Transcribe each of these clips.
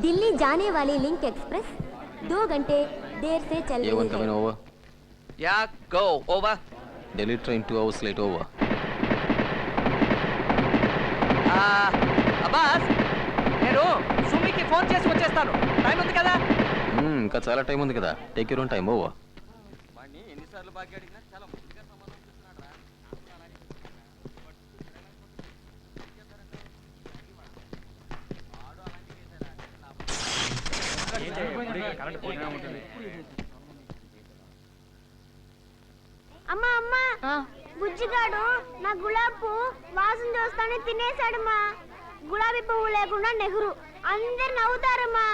दिल्ली जाने वाली link express 2 घंटे देर से चल रही है। coming over. Yeah, go over. Delhi train 2 hours late over. Abbas నేను సుమికి ఫోన్ చేసి వచ్చేస్తాను. టైం ఉంది కదా? ఇంకా చాలా టైం ఉంది కదా. Take your own time over. వాడిని ఎన్నిసార్లు బాగా అడిగినా చాలా ముఖ్యంగా సమాధానం చెప్తున్నాడు రా. అమ్మా అమ్మా బుజ్జిగాడు నా గులాబీ పువ్వు వాసన చూస్తానే తినేశాడమ్మా. గులాబీ పువ్వు లేకుండా నెహ్రూ అందరు నవ్వుతారమ్మా.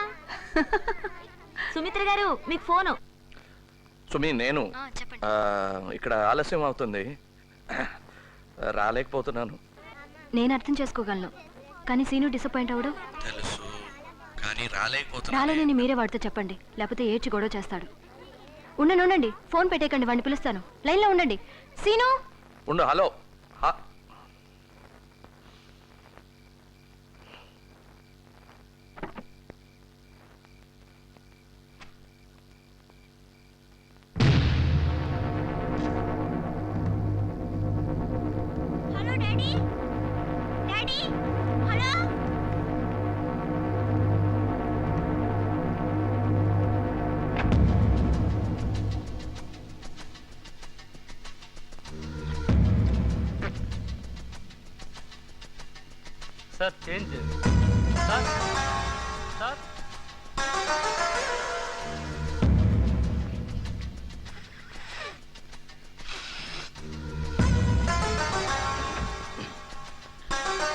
సుమిత్ర గారు మీకు ఫోను. సుమి నేను ఇక్కడ ఆలస్యం అవుతుంది, రాలేకపోతున్నాను. నేను అర్థం చేసుకోగలను, కానీ సీను డిసప్పాయింట్ అవడం తెలుసు, కానీ రాలేకపోతున్నా. రాలేనని మీరే వాడితో చెప్పండి, లేకపోతే ఏడ్చి గొడవ చేస్తాడు. ఉండండి, ఫోన్ పెట్టేకండి, వాడిని పిలుస్తాను. లైన్లో ఉండండి. సీను ఉండు. Hello. Hello daddy, daddy hello. Sir change sir sir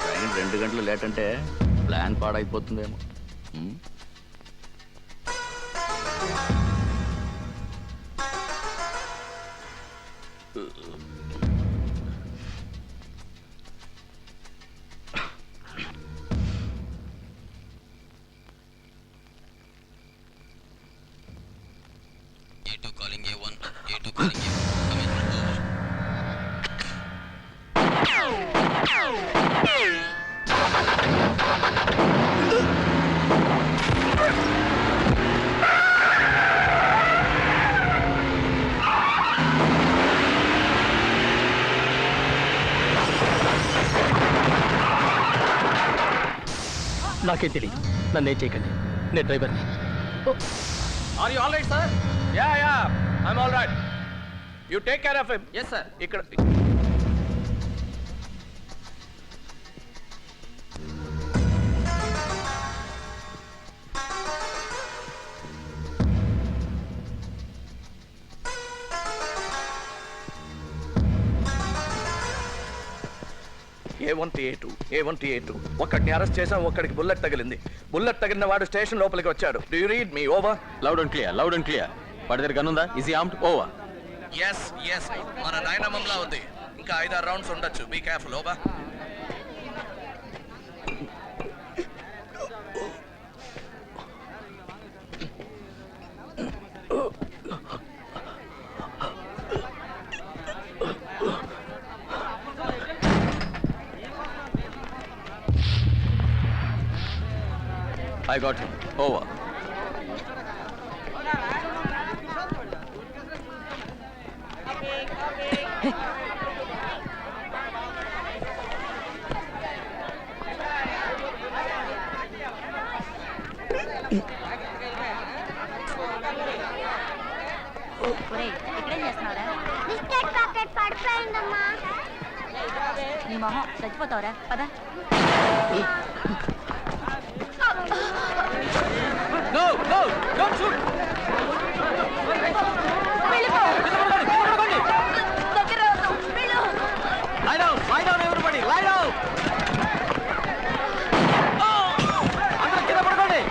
train 2 గంటలు లేట్ అంటే plan పాడైపోతుందేమో. A2 calling A1. A2 calling A1. Come in. Over. నాకేం తెలియదు, నన్ను ఏం చేయకండి, నేను డ్రైవర్ని. Are you all right, sir? Yeah, I'm all right. You take care of him. Yes, sir. ఇక్కడ A1 ఒక్కడిని అరెస్ట్ చేసాం, ఒక్కడికి బుల్లెట్ తగిలింది. బుల్లెట్ తగిలిన వాడు స్టేషన్ లోపలికి వచ్చాడు. Do you read me? Over. Loud and clear. వాడి దగ్గర గన్ ఉందా? Easy armed? ఓవర్. ఎస్ మన డైనమంలా ఉంది. ఇంకా 5-6 రౌండ్స్ ఉండొచ్చు. Be careful. Over. I got him. Over. ఇక్కడేం చేస్తున్నావురా? బిస్కెట్ ప్యాకెట్ పడిపోయిందమ్మా. నీ మొహం చచ్చిపోతావురా, పద. No, don't shoot. Lie down, everybody. Lie down. అందరూ కింద పడుకోండి.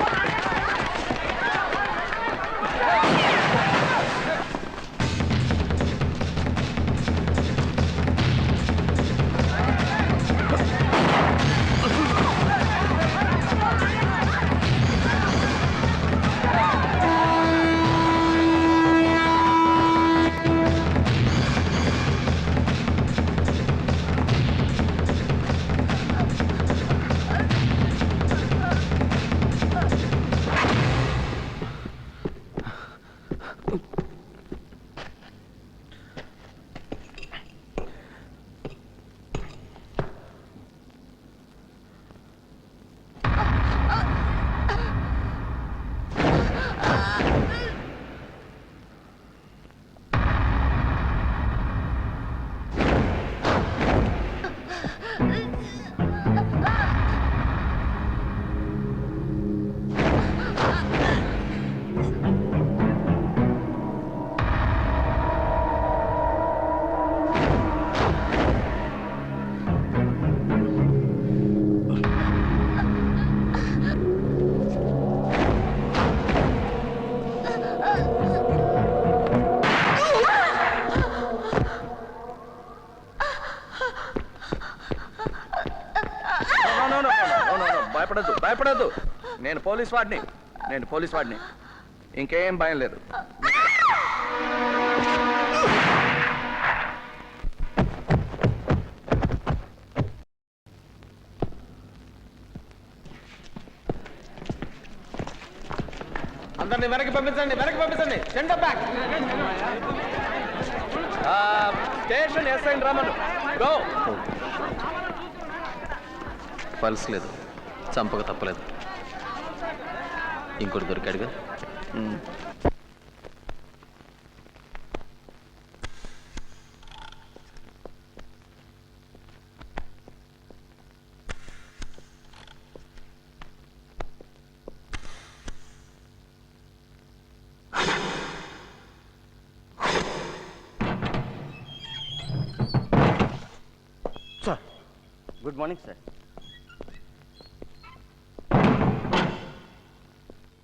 భయపడొద్దు. నేను పోలీస్ వాడిని. ఇంకేం భయం లేదు. అందరిని వెనక్కి పంపించండి. Send back. స్టేషన్ ఎస్ఐ రమను. గో. పల్స్ లేదు, చంపక తప్పలేదు. ఇంకోటి దొరికాడుగా. Sir, good morning sir.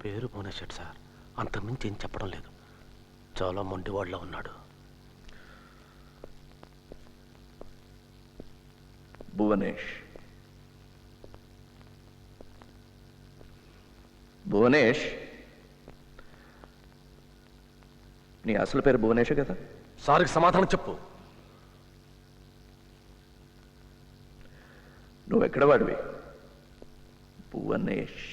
పేరు భువనేశ్వర్ సార్, అంతకుమించి ఏం చెప్పడం లేదు. చాలా మొండివాడిలో ఉన్నాడు. భువనేష్, నీ అసలు పేరు భువనేషే కదా? సార్కి సమాధానం చెప్పు. నువ్వెక్కడ వాడివి? భువనేష్.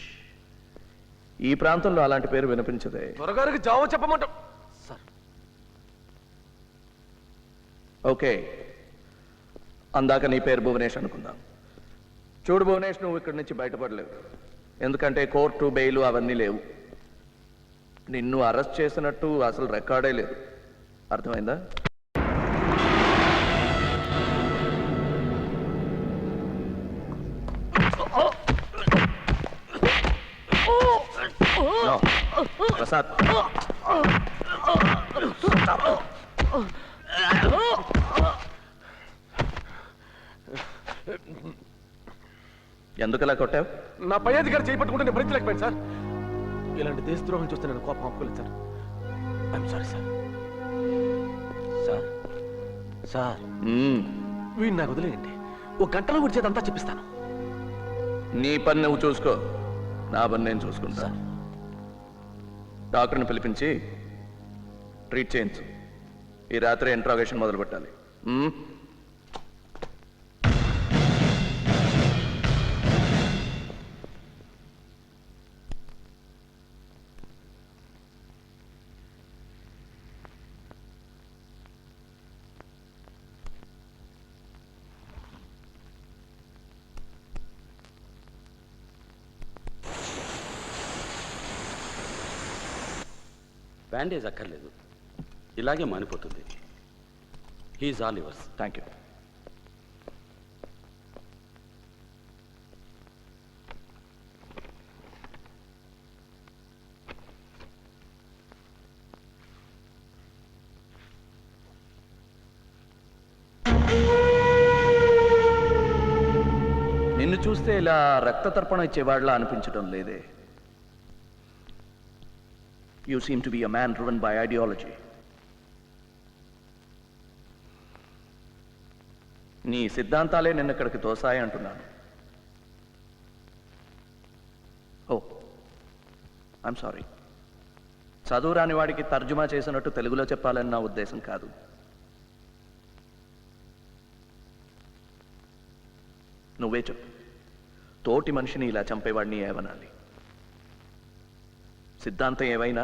ఈ ప్రాంతంలో అలాంటి పేరు వినిపించదే. త్వరగారికి జావో చెప్పమంటాం సార్. ఓకే, అందాక నీ పేరు భువనేష్ అనుకుందాం. చూడు భువనేష్, నువ్వు ఇక్కడి నుంచి బయటపడలేవు. ఎందుకంటే కోర్టు, బెయిలు అవన్నీ లేవు. నిన్ను అరెస్ట్ చేసినట్టు అసలు రికార్డే లేదు. అర్థమైందా? ప్రసాద్, ఎందుకలా కొట్టావు? నా పై అధికారి చేపట్టుకుంటే నేను భరించలేకపోయాను సార్. ఇలాంటి దేశద్రోహం చూస్తే నేను కోపం ఆపుకోలేదు sir. I'm sorry sir. Sir వీడిని నాకు వదిలేయండి. ఒక గంటలో వీడి చేతంతా చెప్పిస్తాను. నీ పని నువ్వు చూసుకో, నా పని నేను చూసుకుంటా. డాక్టర్ని పిలిపించి ట్రీట్ చేయించు. ఈ రాత్రి ఇంట్రాగేషన్ మొదలు పెట్టాలి. బ్యాండేజ్ అక్కర్లేదు, ఇలాగే మానిపోతుంది. He is all yours. Thank you. నిన్ను చూస్తే ఇలా రక్త తర్పణ ఇచ్చేవాళ్ళ అనిపించడం లేదే. You seem to be a man driven by ideology. నీ సిద్ధాంతాలే నిన్న ఇక్కడికి తోసాయి అంటున్నాను. ఓ, ఐఎమ్ సారీ. చదువు రాని వాడికి తర్జుమా చేసినట్టు తెలుగులో చెప్పాలని నా ఉద్దేశం కాదు. నువ్వే చెప్పు, తోటి మనిషిని ఇలా చంపేవాడిని ఏమనాలి? సిద్ధాంతం ఏవైనా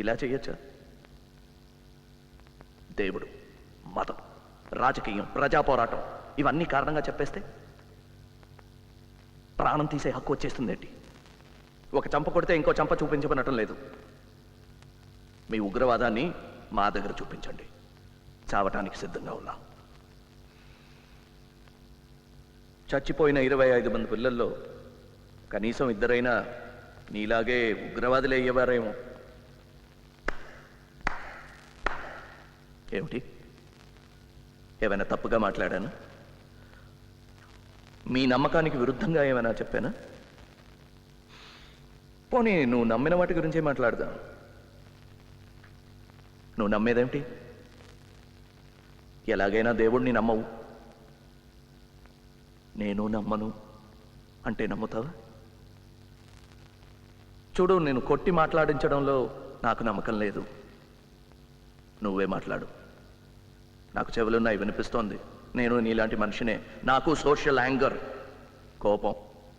ఇలా చెయ్యొచ్చా? దేవుడు, మతం, రాజకీయం, ప్రజా పోరాటం ఇవన్నీ కారణంగా చెప్పేస్తే ప్రాణం తీసే హక్కు వచ్చేస్తుందేంటి? ఒక చంప కొడితే ఇంకో చంప చూపించబనటం లేదు. మీ ఉగ్రవాదాన్ని మా దగ్గర చూపించండి, చావటానికి సిద్ధంగా ఉన్నాం. చచ్చిపోయిన 25 మంది పిల్లల్లో కనీసం ఇద్దరైనా నీలాగే ఉగ్రవాదులు అయ్యేవారేమో. ఏమిటి, ఏమైనా తప్పుగా మాట్లాడాను? మీ నమ్మకానికి విరుద్ధంగా ఏమైనా చెప్పానా? పోనీ నువ్వు నమ్మిన వాటి గురించే మాట్లాడదాం. నువ్వు నమ్మేదేమిటి? ఎలాగైనా దేవుడిని నమ్మవు. నేను నమ్మను, అంటే నమ్ముతావా? చూడు, నేను కొట్టి మాట్లాడించడంలో నాకు నమ్మకం లేదు. నువ్వే మాట్లాడు. నాకు చెవులున్నాయి, వినిపిస్తోంది. నేను నీలాంటి మనిషినే. నాకు సోషల్ యాంగర్, కోపం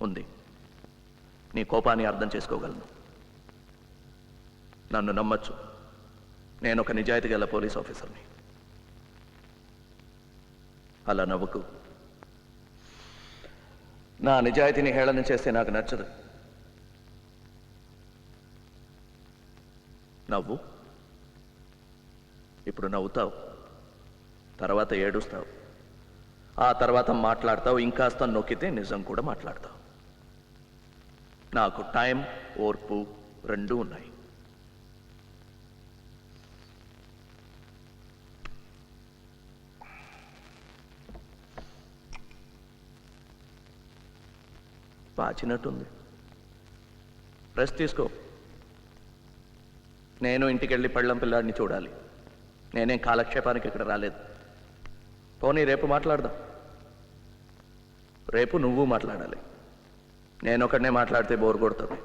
ఉంది. నీ కోపాన్ని అర్థం చేసుకోగలను. నన్ను నమ్మచ్చు. నేను ఒక నిజాయితీ గల పోలీస్ ఆఫీసర్ని. అలా నవ్వుకు. నా నిజాయితీని హేళన చేస్తే నాకు నచ్చదు. నవ్వు. ఇప్పుడు నవ్వుతావు, తర్వాత ఏడుస్తావు, ఆ తర్వాత మాట్లాడతావు. ఇంకాస్త నొక్కితే నిజం కూడా మాట్లాడతావు. నాకు టైం, ఓర్పు రెండూ ఉన్నాయి. పాచినట్టుంది. రెస్ట్ తీసుకో. నేను ఇంటికెళ్ళి పళ్ళం పిల్లాడిని చూడాలి. నేనేం కాలక్షేపానికి ఇక్కడ రాలేదు. పోనీ రేపు మాట్లాడదాం. రేపు నువ్వు మాట్లాడాలి. నేను ఒకడనే మాట్లాడితే బోర్ కొడుతుంది.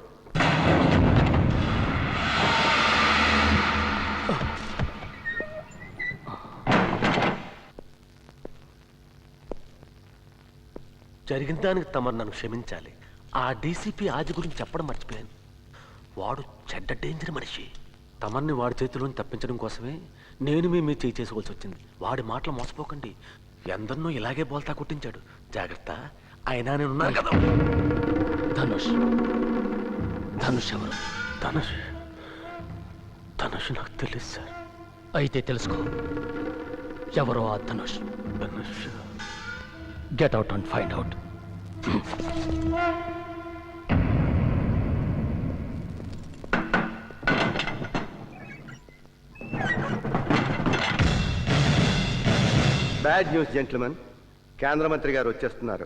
జరిగిన దానికి తమరు నన్ను క్షమించాలి. ఆ డీసీపీ ఆది గురించి చెప్పడం మర్చిపోయాను. వాడు చెడ్డ డేంజర్ మనిషి. తమర్ని వాడి చేతిలోని తప్పించడం కోసమే నేను మీ చేయి చేసుకోవాల్సి వచ్చింది. వాడి మాటలు మోసపోకండి. ఎందరినో ఇలాగే బోల్తా కొట్టించాడు. జాగ్రత్త. అయినా నేనున్నాను కదా. ధనుష్. ధనుష్ ఎవరు? ధనుష్ ధనుష్ నాకు తెలియదు సార్. అయితే తెలుసుకో ఎవరో ఆ Dhanush. Dhanush. Get out and find out. Bad news gentlemen. కేంద్ర మంత్రి గారు వచ్చేస్తున్నారు.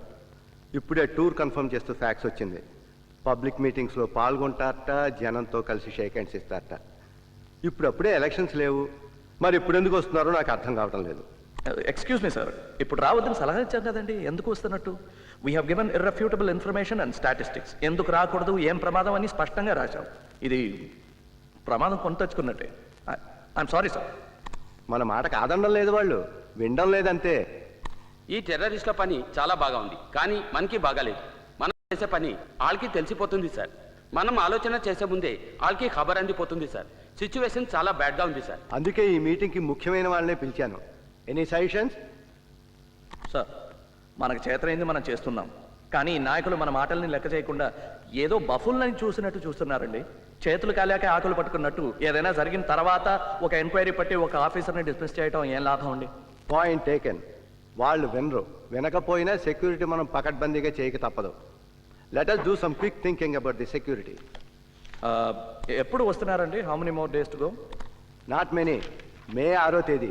ఇప్పుడే టూర్ కన్ఫర్మ్ చేస్తూ ఫ్యాక్స్ వచ్చింది. పబ్లిక్ మీటింగ్స్లో పాల్గొంటారట, జనంతో కలిసి షేక్ హ్యాండ్స్ ఇస్తారట. ఇప్పుడప్పుడే ఎలక్షన్స్ లేవు. మరి ఇప్పుడు ఎందుకు వస్తున్నారో నాకు అర్థం కావటం లేదు. ఎక్స్క్యూజ్ మీ సార్, ఇప్పుడు రావద్దని సలహా ఇచ్చాం కదండి. ఎందుకు వస్తున్నట్టు? We have given irrefutable information and statistics. ఎందుకు రాకూడదు, ఏం ప్రమాదం అని స్పష్టంగా రాశాం. ఇది ప్రమాదం కొని తెచ్చుకున్నట్టే. I'm sorry sir. మన మాట కాదనడం లేదు, వాళ్ళు వినడం లేదంతే. ఈ టెర్రరిస్టుల పని చాలా బాగా ఉంది, కానీ మనకి బాగాలేదు. మనం చేసే పని వాళ్ళకి తెలిసిపోతుంది సార్. మనం ఆలోచన చేసే ముందే వాళ్ళకి ఖబర్ అందిపోతుంది సార్. సిచ్యువేషన్ చాలా బ్యాడ్గా ఉంది సార్. అందుకే ఈ మీటింగ్కి ముఖ్యమైన వాళ్ళనే పిలిచాను. Any suggestions? సార్, మనకు చేతనైంది మనం చేస్తున్నాం. కానీ ఈ నాయకులు మన మాటల్ని లెక్క చేయకుండా ఏదో బఫుల్ని చూసినట్టు చూస్తున్నారండి. చేతులు కాలేక ఆకులు పట్టుకున్నట్టు. ఏదైనా జరిగిన తర్వాత ఒక ఎంక్వైరీ పట్టి ఒక ఆఫీసర్ని డిస్మిస్ చేయడం ఏం లాభం అండి? Point taken. వాళ్ళు వినరు. వినకపోయినా సెక్యూరిటీ మనం పకడ్బందీగా చేయక తప్పదు. Let us do some quick thinking about the security. ఎప్పుడు వస్తున్నారండి? How many more days to go? Not many. May 6వ తేదీ.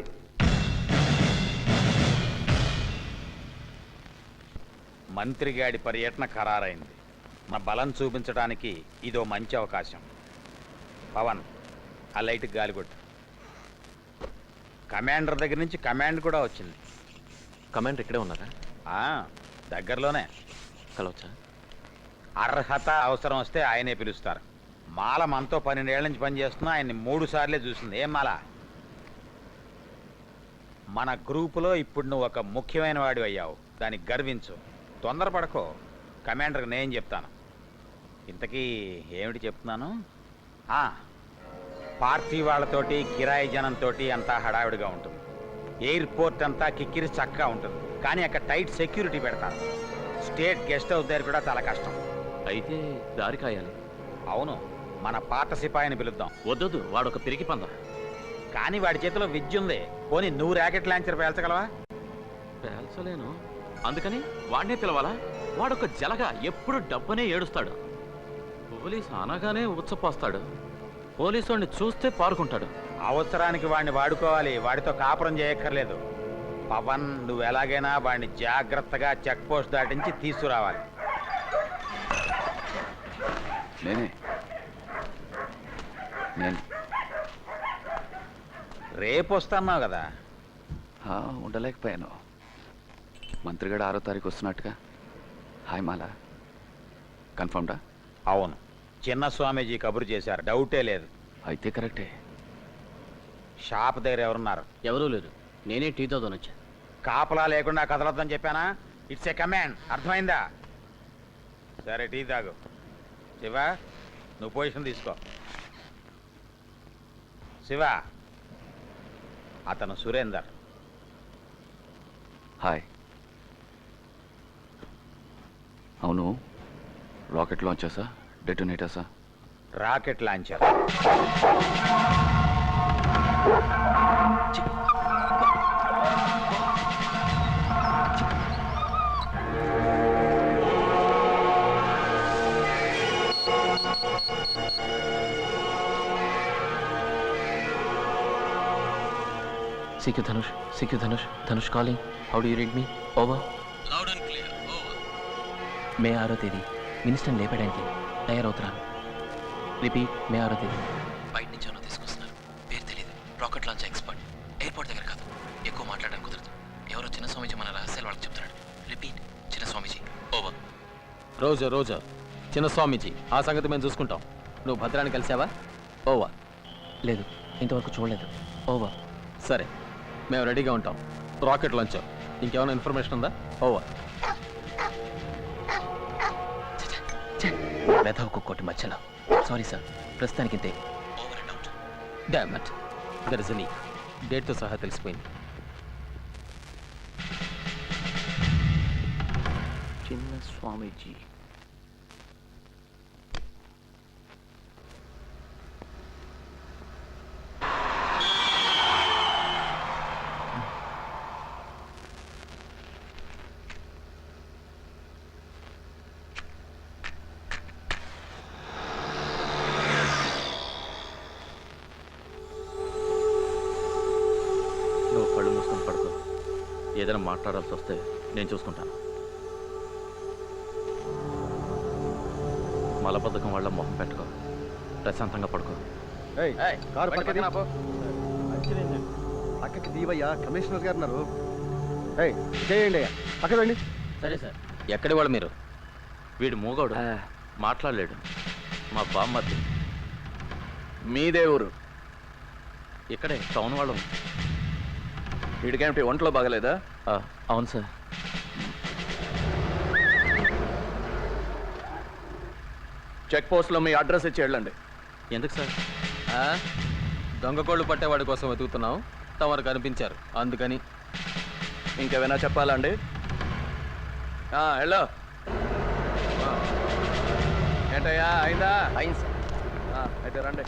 మంత్రిగాడి పర్యటన ఖరారైంది. మన బలం చూపించడానికి ఇదో మంచి అవకాశం. పవన్, ఆ లైట్ గాలిగొట్టు. కమాండర్ దగ్గర నుంచి కమాండ్ కూడా వచ్చింది. కమాండర్ ఇక్కడే ఉన్నారా? దగ్గరలోనే. కలవచ్చా? అర్హత అవసరం వస్తే ఆయనే పిలుస్తారు. మాల మనతో 12 ఏళ్ల నుంచి పనిచేస్తున్నా ఆయన్ని 3 సార్లే చూసింది. ఏం మాల? మన గ్రూపులో ఇప్పుడు నువ్వు ఒక ముఖ్యమైన వాడి అయ్యావు. దానికి గర్వించు. తొందరపడకో. కమాండర్కి నేను చెప్తాను. ఇంతకీ ఏమిటి చెప్తున్నాను? పార్టీ వాళ్ళతోటి, కిరాయి జనంతో అంతా హడావిడిగా ఉంటుంది. ఎయిర్పోర్ట్ అంతా కిక్కిరి చక్కగా ఉంటుంది. కానీ అక్కడ టైట్ సెక్యూరిటీ పెడతారు. స్టేట్ గెస్ట్ హౌస్ దగ్గర కూడా చాలా కష్టం. అయితే దారి కాయాలి. అవును, మన పాత సిపాయిని పిలుద్దాం. వద్దొద్దు, వాడొక పిరికి పందం. కానీ వాడి చేతిలో విద్య ఉంది. పోనీ నువ్వు ర్యాకెట్ లాంచర్ పేల్చగలవా? పేల్చలేను. అందుకని వాడినే పిలవాలా? వాడొక జలగా ఎప్పుడు డబ్బనే ఏడుస్తాడు. పోలీసు అనగానే ఉచ్చపోస్తాడు. పోలీసు వాడిని చూస్తే పారుకుంటాడు. అవసరానికి వాడిని వాడుకోవాలి. వాడితో కాపురం చేయక్కర్లేదు. పవన్, నువ్వు ఎలాగైనా వాడిని జాగ్రత్తగా చెక్ పోస్ట్ దాటించి తీసుకురావాలి. నేను రేపు వస్తున్నావు కదా? ఉండలేకపోయాను. మంత్రిగాడు 6వ తారీఖు వస్తున్నట్టుగా. హాయ్ మాలా. కన్ఫర్మ్డా? అవును, చిన్న స్వామీజీ కబురు చేశారు, డౌటే లేదు. అయితే కరెక్టే. షాప్ దగ్గర ఎవరున్నారు? ఎవరూ లేరు, నేనే టీ తాగుతాను వచ్చా. కాపలా లేకుండా కదలొద్దని చెప్పానా? ఇట్స్ ఏ కమాండ్, అర్థమైందా? సరే, టీ తాగు. శివ, నువ్వు పొజిషన్ తీసుకో. శివ, అతను సురేందర్. హాయ్. అవును, రాకెట్ లాంచర్సా, డెటోనేటర్సా? Rocket launcher. CQ Dhanush, CQ Dhanush, Dhanush calling. How do you read me? Over. Loud and clear. Over. May 6వ తేదీ మినిస్టర్ని లేపడానికి తయారవుతున్నాను. రిపీట్, మే 6వ తేదీ. బయట నుంచి ఎవరో తీసుకొస్తున్నారు, పేరు తెలియదు. Rocket launch expert. ఎయిర్పోర్ట్ దగ్గర కాదు, ఎక్కువ మాట్లాడడానికి కుదరదు. ఎవరో చిన్న స్వామీజీ మన రహస్యాలు వాళ్ళకి చెప్తున్నాడు. రిపీట్, చిన్న స్వామీజీ. ఓవర్. రోజా చిన్న స్వామీజీ, ఆ సంగతి మేము చూసుకుంటాం. నువ్వు భద్రాన్ని కలిసావా? ఓవర్. లేదు, ఇంతవరకు చూడలేదు. ఓవర్. సరే, మేము రెడీగా ఉంటాం. రాకెట్ లాంచ్, ఇంకేమైనా ఇన్ఫర్మేషన్ ఉందా? ఓవర్. మెథ ఒక్కొక్కటి మధ్యలో. సారీ సార్, ప్రస్తుతానికి ఇంతే. Over and out. Dammit, there is a leak. డేట్తో సహా తెలిసిపోయింది. చిన్న స్వామీజీ. నువ్వు కళ్ళు మూసుకొని పడుకో. ఏదైనా మాట్లాడాల్సి వస్తే నేను చూసుకుంటాను. మలబద్ధకం వాళ్ళ మొహం పెట్టుకో. ప్రశాంతంగా పడుకో. కారు పక్కకి దీవయ్యా, కమిషనర్ గారు ఉన్నారు. చేయండి అయ్యా, పక్కదండి. సరే సార్. ఎక్కడి వాళ్ళు మీరు? వీడు మూగోడు, మాట్లాడలేడు. మా బామ్మర్ది. మీదే ఊరు? ఇక్కడే టౌన్ వాళ్ళం. వీడికేమిటి ఒంట్లో బాగలేదా? అవును సార్. చెక్ పోస్ట్లో మీ అడ్రస్ ఇచ్చి వెళ్ళండి. ఎందుకు సార్? దొంగ కోళ్ళు పట్టేవాడి కోసం వెతుకుతున్నాం, తమరు కనిపించారు అందుకని. ఇంకేమైనా చెప్పాలా అండి? హలో, ఏంటయ్యా, అయిందా? అయింది సార్. అయితే రండి.